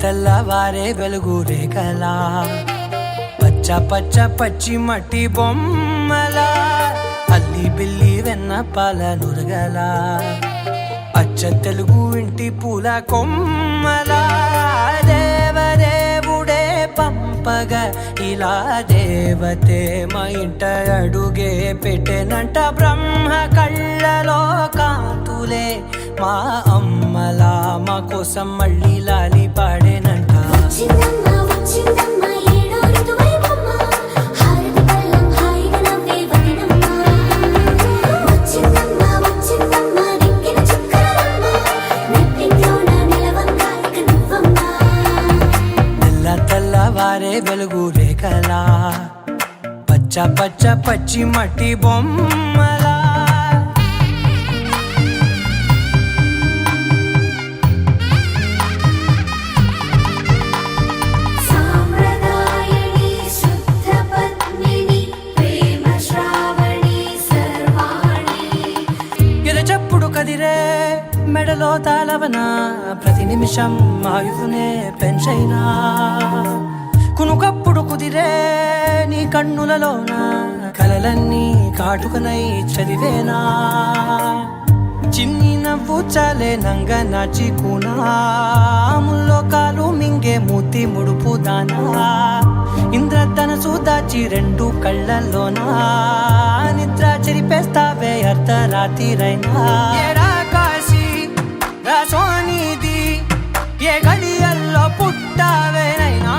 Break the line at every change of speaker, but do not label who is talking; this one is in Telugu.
తెల్లవారే వెలుగు రేఖలా పచ్చ పచ్చ పచ్చి మట్టి బొమ్మలా అల్లి బిల్లి వెన్న పాల నురగలా అచ్చ తెలుగు ఇంటి పూల కొమ్మలా దేవదేవుడే పంపగా ఇలా దేవతే మా ఇంట అడుగే పెట్టెనంట బ్రహ్మ కళ్ళలో కాంతులే మా అమ్మలా మా కోసం మళ్ళీ లాలి పాడేనంట. తెల్లవారే వెలుగు రేఖలా పచ్చ పచ్చ పచ్చి మట్టి బొమ్మలా ఎరచప్పుడు కదిరే మెడలో తాళవన ప్రతి నిమిషం ఆయుధునే పెంచైనా కునుకప్పుడు కుదిరే నీ కన్నులలోన కలలన్నీ కాటుకనై చదివేనా చిన్ని నవ్వు చాలే నంగ నాచి కూనాముల్లో కాలు మింగే మూతి ముడుపు దానా ఇంద్రధనసు దాచి రెండు కళ్ళల్లోనా నిద్ర చెరిపేస్తావే అర్ధరాత్రిరైనా సోనిది ఏ గడియల్లో పుట్టావేనైనా